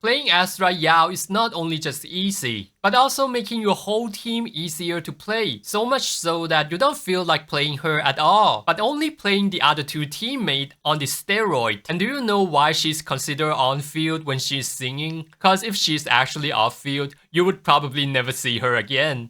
Playing Astra Yao is not only just easy, but also making your whole team easier to play, so much so that you don't feel like playing her at all, but only playing the other two teammates on the steroid. And do you know why she's considered on-field when she's singing? Cause if she's actually off-field, you would probably never see her again.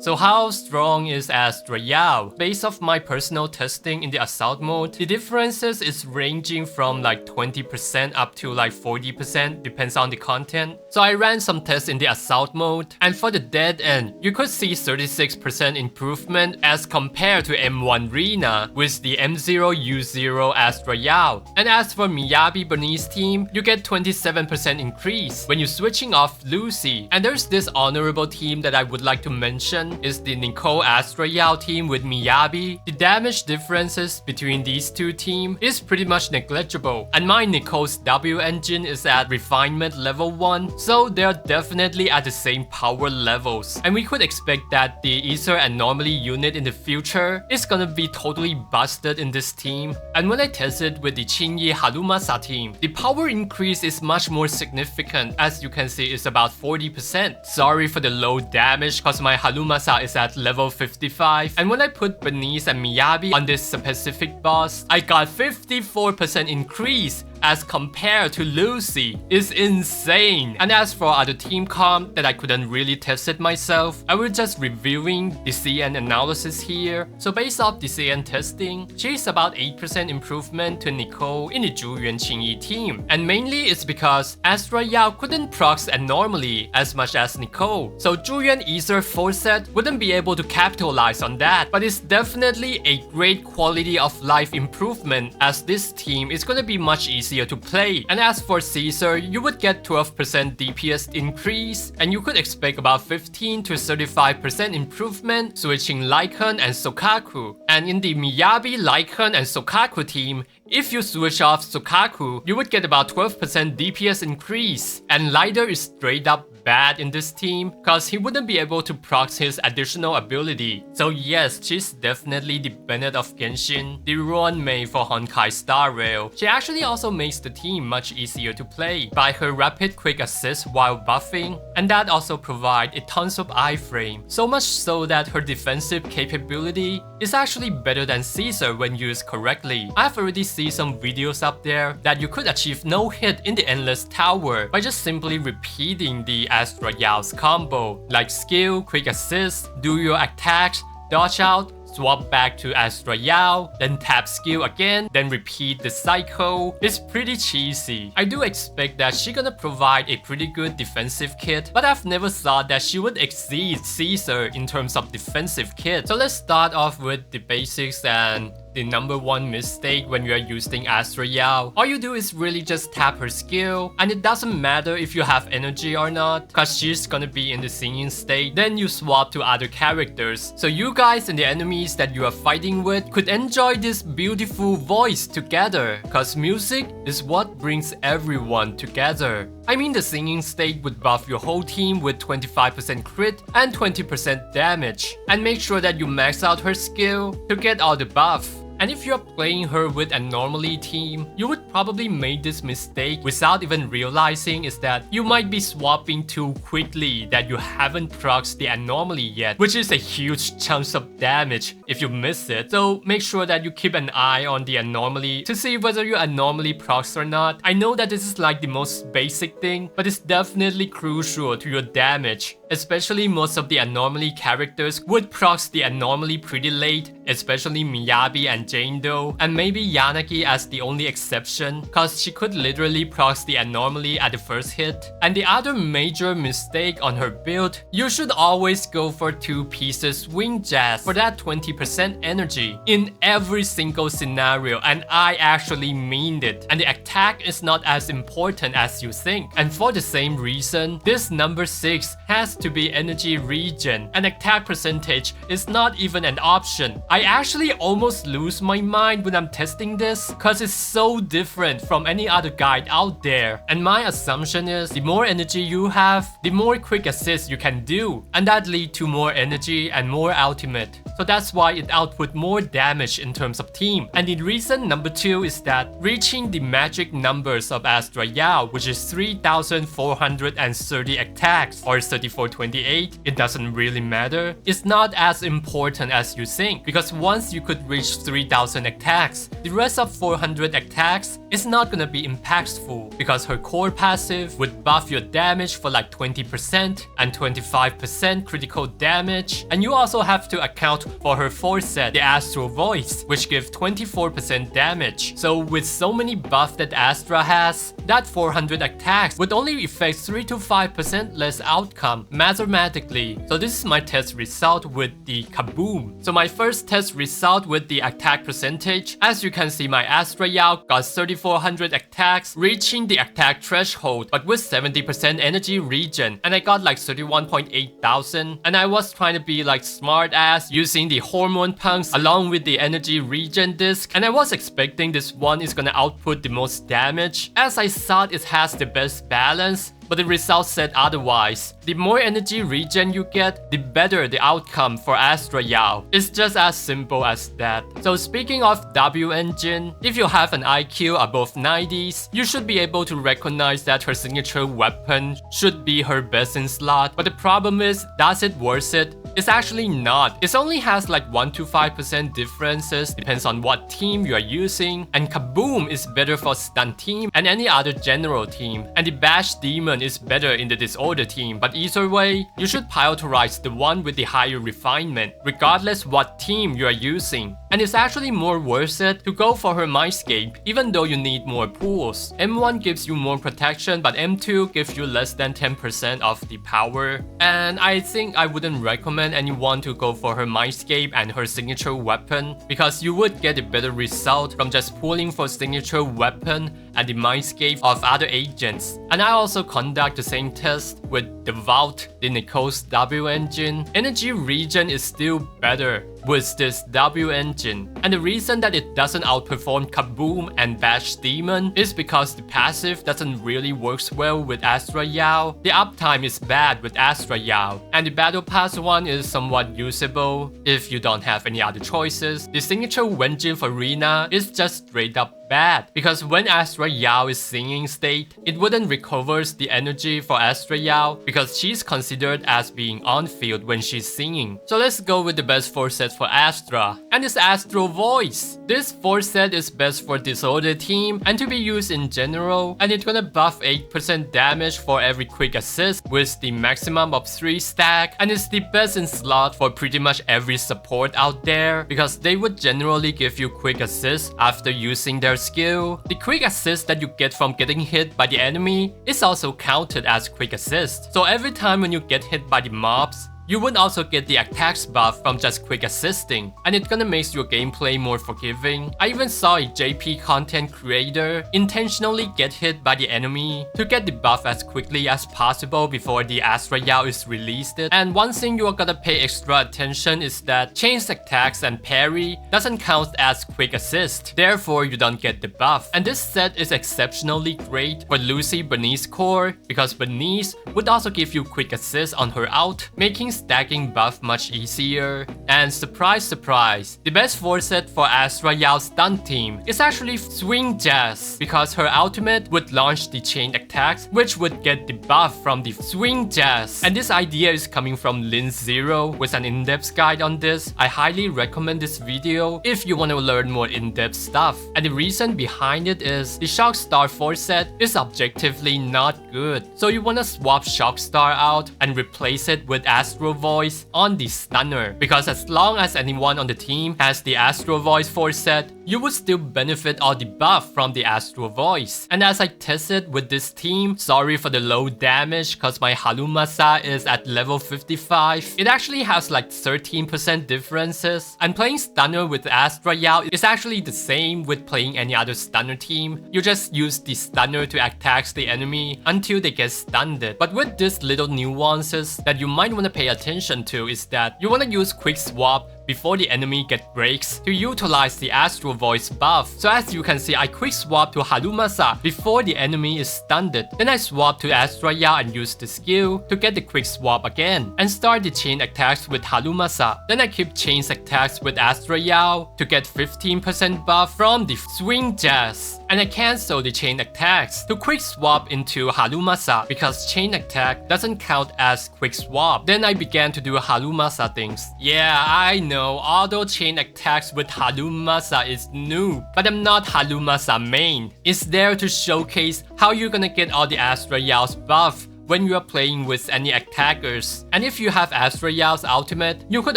So how strong is Astra Yao? Based off my personal testing in the assault mode, the differences is ranging from like 20% up to like 40%, depends on the content. So I ran some tests in the assault mode, and for the dead end, you could see 36% improvement as compared to M1 Rina with the M0U0 Astra Yao. And as for Miyabi Bernice team, you get 27% increase when you're switching off Lucy. And there's this honorable team that I would like to mention is the Nicole Astra Yao team with Miyabi. The damage differences between these two teams is pretty much negligible, and my Nicole's W engine is at refinement level 1, so they're definitely at the same power levels, and we could expect that the Ether Anomaly unit in the future is gonna be totally busted in this team. And when I tested with the Chinyi Harumasa team, the power increase is much more significant, as you can see it's about 40%. Sorry for the low damage cause my Harumasa is at level 55, and when I put Bernice and Miyabi on this specific boss, I got 54% increase as compared to Lucy. Is insane. And as for other team comp that I couldn't really test it myself, I will just reviewing the CN analysis here. So based off the CN testing, she's about 8% improvement to Nicole in the Zhuyuan Qingyi team, and mainly it's because Astra Yao couldn't procs Anomaly as much as Nicole, so Zhuyuan Ether 4 set wouldn't be able to capitalize on that, but it's definitely a great quality of life improvement as this team is gonna be much easier to play. And as for Caesar, you would get 12% DPS increase, and you could expect about 15 to 35% improvement switching Lycan and Sokaku. And in the Miyabi, Lycan and Sokaku team, if you switch off Sokaku, you would get about 12% DPS increase, and Lider is straight up bad in this team cause he wouldn't be able to proc his additional ability. So yes, she's definitely the Bennett of Genshin, the Ruan Mei for Honkai Star Rail. She actually also makes the team much easier to play by her rapid quick assist while buffing, and that also provides a tons of iframe, so much so that her defensive capability is actually better than Caesar when used correctly. I've already seen some videos up there that you could achieve no hit in the Endless Tower by just simply repeating the Astra Yao's combo, like skill, quick assist, do your attacks, dodge out, swap back to Astra Yao, then tap skill again, then repeat the cycle. It's pretty cheesy. I do expect that she's gonna provide a pretty good defensive kit, but I've never thought that she would exceed Caesar in terms of defensive kit. So let's start off with the basics and the No.1 Mistake when you are using Astra Yao. All you do is really just tap her skill, and it doesn't matter if you have energy or not, cause she's gonna be in the singing state. Then you swap to other characters, so you guys and the enemies that you are fighting with could enjoy this beautiful voice together, cause music is what brings everyone together. I mean, the singing state would buff your whole team with 25% crit and 20% damage, and make sure that you max out her skill to get all the buff. And if you're playing her with an Anomaly team, you would probably make this mistake without even realizing is that you might be swapping too quickly that you haven't procced the Anomaly yet, which is a huge chunk of damage if you miss it. So make sure that you keep an eye on the Anomaly to see whether your Anomaly procs or not. I know that this is like the most basic thing, but it's definitely crucial to your damage. Especially most of the Anomaly characters would proc the Anomaly pretty late, especially Miyabi and Jane though, and maybe Yanagi as the only exception, cause she could literally proc the Anomaly at the first hit. And the other major mistake on her build, you should always go for 2 pieces Wing Jazz for that 20% energy in every single scenario, and I actually mean it. And the attack is not as important as you think. And for the same reason, this number 6 has to be energy regen, and attack percentage is not even an option. I actually almost lose lose my mind when I'm testing this, cause it's so different from any other guide out there. And my assumption is the more energy you have, the more quick assist you can do, and that leads to more energy and more ultimate. So that's why it output more damage in terms of team. And the reason number 2 is that reaching the magic numbers of Astra Yao, which is 3,430 attacks or 3428, it doesn't really matter. It's not as important as you think, because once you could reach 3,000 attacks, the rest of 400 attacks is not gonna be impactful, because her core passive would buff your damage for like 20% and 25% critical damage. And you also have to account for her 4th set, the Astral Voice, which gives 24% damage. So with so many buffs that Astra has, that 400 attacks would only affect 3 to 5% less outcome mathematically. So this is my test result with the Kaboom. So my first test result with the attack percentage, as you can see, my Astra Yao got 3,400 attacks, reaching the attack threshold, but with 70% energy regen, and I got like 31.8 thousand. And I was trying to be like smart ass using the hormone punks along with the energy regen disc, and I was expecting this one is gonna output the most damage, as I thought it has the best balance. But the results said otherwise. The more energy regen you get, the better the outcome for Astra Yao. It's just as simple as that. So speaking of W engine, if you have an IQ above 90s, you should be able to recognize that her signature weapon should be her best in slot. But the problem is, does it worth it? It's actually not. It only has like 1 to 5% differences, depends on what team you are using. And Kaboom is better for stun team and any other general team. And the Bash Demon is better in the Disorder team. But either way, you should prioritize the one with the higher refinement, regardless what team you are using. And it's actually more worth it to go for her Mindscape, even though you need more pools. M1 gives you more protection, but M2 gives you less than 10% of the power. And I think I wouldn't recommend anyone to go for her Mindscape and her signature weapon, because you would get a better result from just pulling for signature weapon and the Mindscape of other agents. And I also conduct the same test with the Vault, the Nicole's W engine. Energy regen is still better with this W engine. And the reason that it doesn't outperform Kaboom and Bash Demon is because the passive doesn't really works well with Astra Yao. The uptime is bad with Astra Yao, and the Battle Pass one is somewhat usable if you don't have any other choices. The signature engine for Rina is just straight up bad, because when Astra Yao is singing state, it wouldn't recover the energy for Astra Yao because she's considered as being on field when she's singing. So let's go with the best 4 sets for Astra, and it's Astral Voice. This 4 set is best for Disorder team and to be used in general, and it's gonna buff 8% damage for every quick assist with the maximum of 3 stack, and it's the best in slot for pretty much every support out there, because they would generally give you quick assist after using their skill. The quick assist that you get from getting hit by the enemy is also counted as quick assist. So every time when you get hit by the mobs, you would also get the attacks buff from just quick assisting, and it's gonna make your gameplay more forgiving. I even saw a JP content creator intentionally get hit by the enemy to get the buff as quickly as possible before the Astra Yao is released. And one thing you are gonna pay extra attention is that chain attacks and parry doesn't count as quick assist, therefore you don't get the buff. And this set is exceptionally great for Lucy Bernice core, because Bernice would also give you quick assist on her ult, making stacking buff much easier. And surprise surprise, the best 4 set for Astra Yao's stun team is actually Swing Jazz, because her ultimate would launch the chain attacks, which would get the buff from the Swing Jazz. And this idea is coming from Lin0 with an in-depth guide on this. I highly recommend this video if you want to learn more in-depth stuff. And the reason behind it is the Shockstar 4 set is objectively not good, so you want to swap Shockstar out and replace it with Astral Voice on the stunner, because as long as anyone on the team has the Astral Voice 4 set, you would still benefit all the buff from the Astral Voice. And as I tested with this team, sorry for the low damage cause my Halumasa is at level 55, it actually has like 13% differences. And playing stunner with Astra Yao is actually the same with playing any other stunner team. You just use the stunner to attack the enemy until they get stunned. But with these little nuances that you might want to pay attention to is that you want to use quick swap before the enemy get breaks to utilize the Astral Voice buff. So as you can see, I quick swap to Harumasa before the enemy is stunned. Then I swap to Astra Yao and use the skill to get the quick swap again and start the chain attacks with Harumasa. Then I keep chain attacks with Astra Yao to get 15% buff from the swing jazz. And I cancel the chain attacks to quick swap into Harumasa because chain attack doesn't count as quick swap. Then I began to do Harumasa things. Yeah, I know, auto chain attacks with Harumasa is new, but I'm not Harumasa main. It's there to showcase how you're gonna get all the Astra Yao's buff when you are playing with any attackers. And if you have Astra Yao's ultimate, you could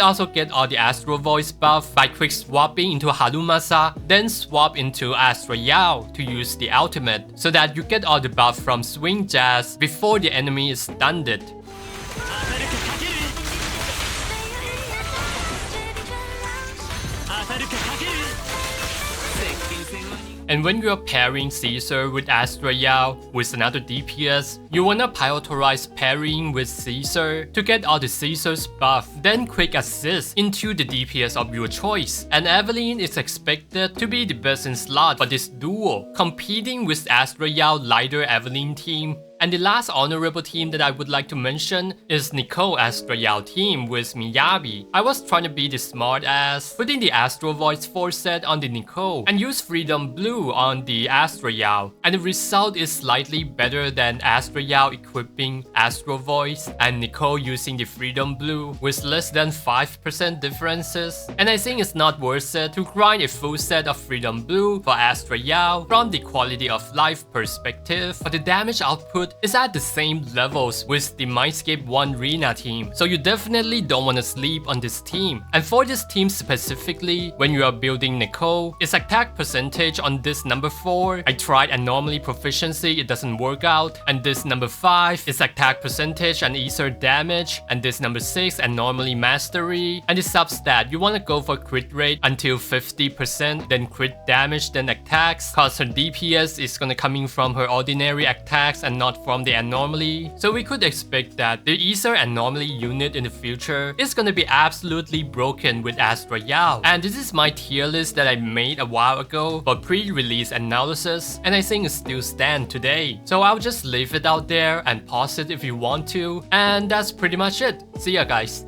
also get all the Astral Voice buff by quick swapping into Harumasa, then swap into Astra Yao to use the ultimate, so that you get all the buff from swing jazz before the enemy is stunned. And when you are pairing Caesar with Astra Yao with another DPS, you wanna prioritize pairing with Caesar to get all the Caesar's buff, then quick assist into the DPS of your choice. And Evelyn is expected to be the best in slot for this duo, competing with Astra Yao lighter Evelyn team. And the last honorable team that I would like to mention is Nicole Astra Yao team with Miyabi. I was trying to be the smart ass, putting the Astral Voice 4 set on the Nicole and use Freedom Blue on the Astra Yao. And the result is slightly better than Astra Yao equipping Astral Voice and Nicole using the Freedom Blue with less than 5% differences. And I think it's not worth it to grind a full set of Freedom Blue for Astra Yao from the quality of life perspective, but the damage output is at the same levels with the Mindscape 1 Rina team, so you definitely don't want to sleep on this team. And for this team specifically, when you are building Nicole, its attack percentage on this number 4, I tried anomaly proficiency, it doesn't work out, and this number 5 is attack percentage and ether damage, and this number 6 anomaly mastery, and the substat, you want to go for crit rate until 50%, then crit damage, then attacks, cause her DPS is gonna coming from her ordinary attacks and not from the anomaly. So we could expect that the ether anomaly unit in the future is gonna be absolutely broken with Astra Yao. And this is my tier list that I made a while ago for pre-release analysis, and I think it still stands today. So I'll just leave it out there and pause it if you want to, and that's pretty much it. See ya guys.